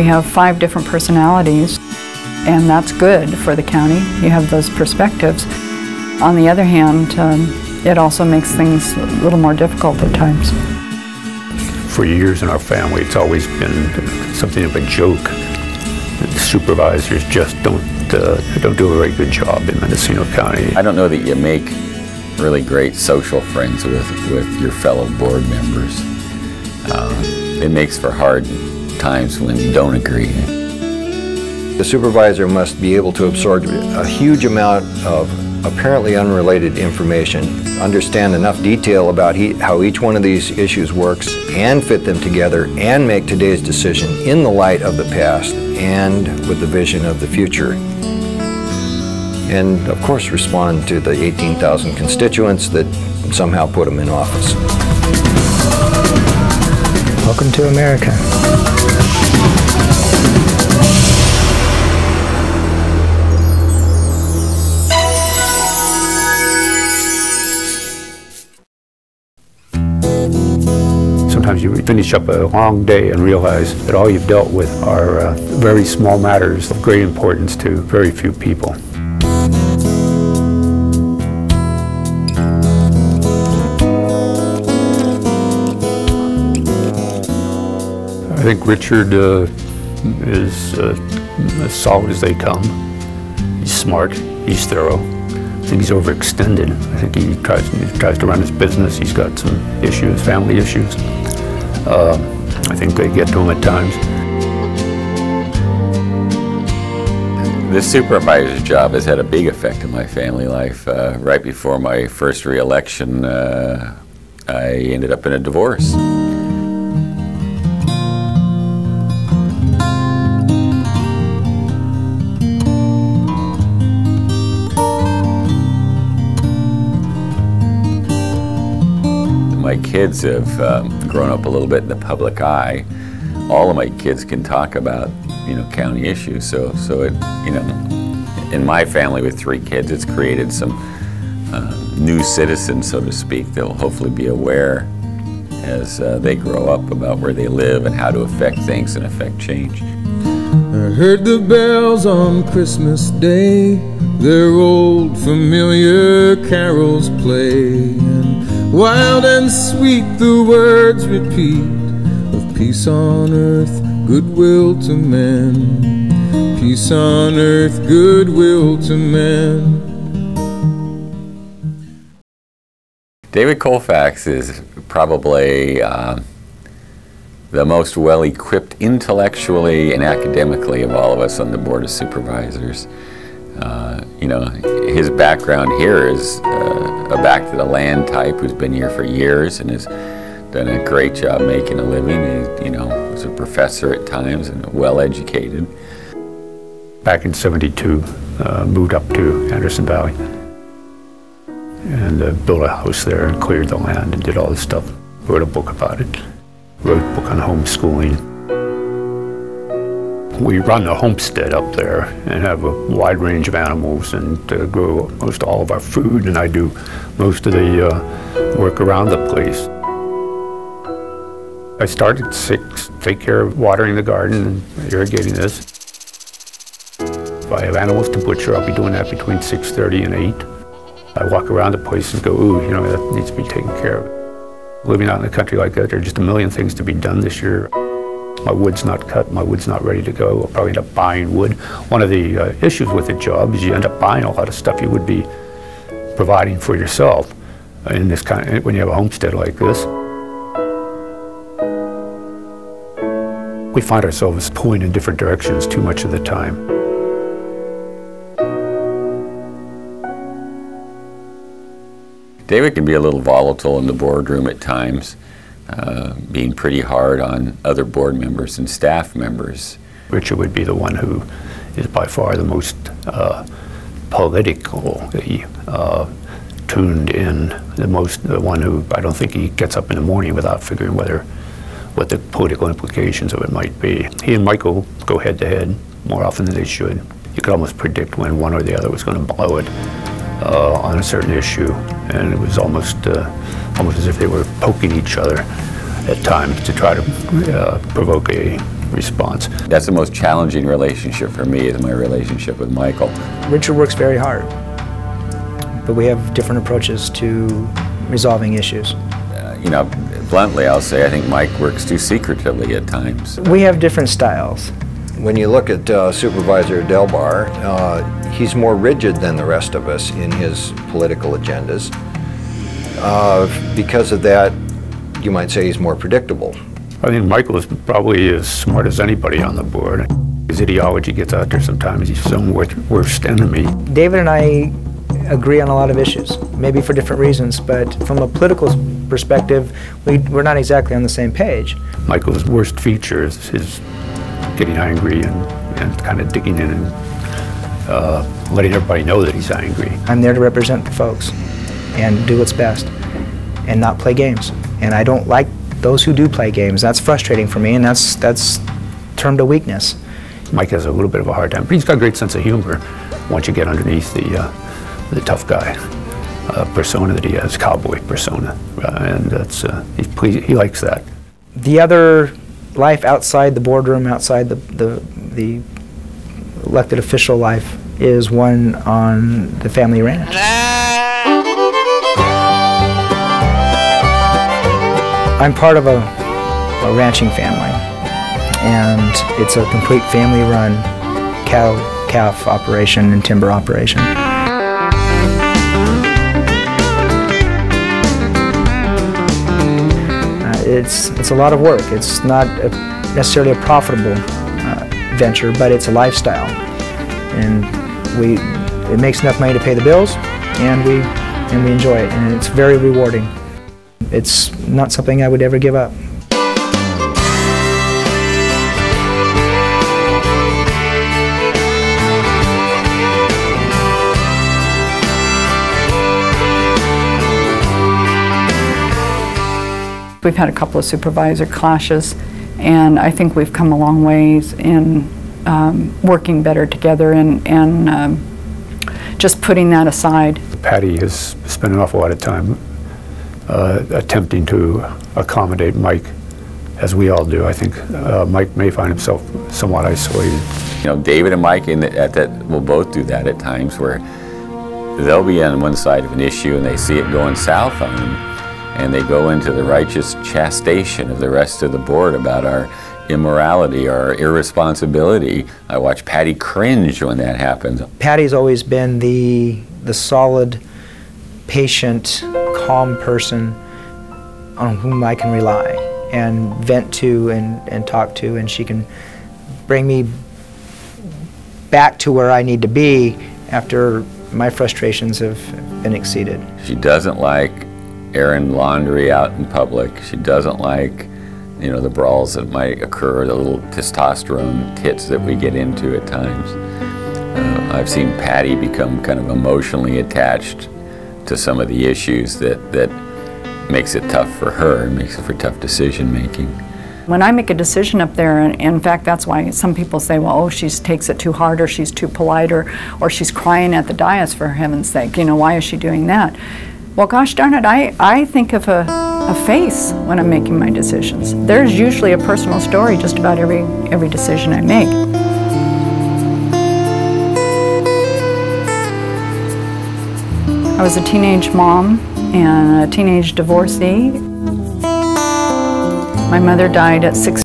we have 5 different personalities, and that's good for the county. You have those perspectives. On the other hand, it also makes things a little more difficult at times. For years in our family, it's always been something of a joke. The supervisors just don't do a very good job in Mendocino County. I don't know that you make really great social friends with your fellow board members. It makes for hard times when you don't agree. The supervisor must be able to absorb a huge amount of apparently unrelated information, understand enough detail about how each one of these issues works, and fit them together and make today's decision in the light of the past and with the vision of the future. And of course respond to the 18,000 constituents that somehow put them in office. Welcome to America. Sometimes you finish up a long day and realize that all you've dealt with are very small matters of great importance to very few people. I think Richard is as solid as they come. He's smart, he's thorough. I think he's overextended. I think he tries to run his business. He's got some issues, family issues. I think they get to him at times. The supervisor's job has had a big effect on my family life. Right before my first re-election, I ended up in a divorce. My kids have grown up a little bit in the public eye. All of my kids can talk about, county issues. So it, in my family with 3 kids, it's created some new citizens, so to speak, that will hopefully be aware as they grow up about where they live and how to affect things and affect change. I heard the bells on Christmas Day, their old familiar carols play, and wild and sweet the words repeat of peace on earth, goodwill to men. Peace on earth, goodwill to men. David Colfax is probably the most well-equipped intellectually and academically of all of us on the Board of Supervisors. His background here is a back-to-the-land type who's been here for years and has done a great job making a living. He, was a professor at times and well-educated. Back in '72, moved up to Anderson Valley and built a house there and cleared the land and did all this stuff. Wrote a book about it. Wrote a book on homeschooling. We run a homestead up there and have a wide range of animals and grow most all of our food, and I do most of the work around the place. I started at 6, take care of watering the garden and irrigating this. If I have animals to butcher, I'll be doing that between 6:30 and 8. I walk around the place and go, ooh, that needs to be taken care of. Living out in the country like that, there are just a million things to be done this year. My wood's not cut, my wood's not ready to go. I'll probably end up buying wood. One of the issues with the job is you end up buying a lot of stuff you would be providing for yourself in this when you have a homestead like this. We find ourselves pulling in different directions too much of the time. David can be a little volatile in the boardroom at times, being pretty hard on other board members and staff members. Richard would be the one who is by far the most politically tuned in, the one who I don't think he gets up in the morning without figuring what the political implications of it might be. He and Michael go head to head more often than they should. You could almost predict when one or the other was going to blow it on a certain issue, and it was almost as if they were poking each other at times to try to provoke a response. That's the most challenging relationship for me, is my relationship with Michael. Richard works very hard, but we have different approaches to resolving issues. You know, bluntly, I'll say I think Mike works too secretively at times. We have different styles. When you look at Supervisor Delbar, he's more rigid than the rest of us in his political agendas. Because of that, you might say he's more predictable. I think Michael is probably as smart as anybody on the board. His ideology gets out there sometimes. He's his own worst enemy. David and I agree on a lot of issues, maybe for different reasons, but from a political perspective, we're not exactly on the same page. Michael's worst feature is his getting angry and kind of digging in and letting everybody know that he's angry. I'm there to represent the folks and do what's best and not play games. And I don't like those who do play games. That's frustrating for me, and that's termed a weakness. Mike has a little bit of a hard time, but he's got a great sense of humor once you get underneath the tough guy persona that he has, cowboy persona, and that's he likes that. The other life outside the boardroom, outside the elected official life, is one on the family ranch. I'm part of a ranching family, and it's a complete family-run cow-calf operation and timber operation. It's a lot of work. It's not necessarily a profitable venture, but it's a lifestyle, and it makes enough money to pay the bills, and we enjoy it, and it's very rewarding. It's not something I would ever give up. We've had a couple of supervisor clashes, and I think we've come a long ways in working better together and just putting that aside. Patty has spent an awful lot of time attempting to accommodate Mike, as we all do. I think Mike may find himself somewhat isolated. You know, David and Mike will both do that at times, where they'll be on one side of an issue and they see it going south on them, and they go into the righteous chastisement of the rest of the board about our immorality, our irresponsibility. I watch Patty cringe when that happens. Patty's always been the solid, patient, calm person on whom I can rely and vent to and talk to, and she can bring me back to where I need to be after my frustrations have been exceeded. She doesn't like airing laundry out in public. She doesn't like, you know, the brawls that might occur, the little testosterone tits that we get into at times. I've seen Patty become kind of emotionally attached to some of the issues that makes it tough for her and makes it for tough decision making. When I make a decision up there, and in fact that's why some people say, well, oh, she takes it too hard, or she's too polite, or she's crying at the dais, for heaven's sake, you know, why is she doing that? Well, gosh darn it, I think of a face when I'm making my decisions. There's usually a personal story just about every decision I make. I was a teenage mom and a teenage divorcee. My mother died at 16.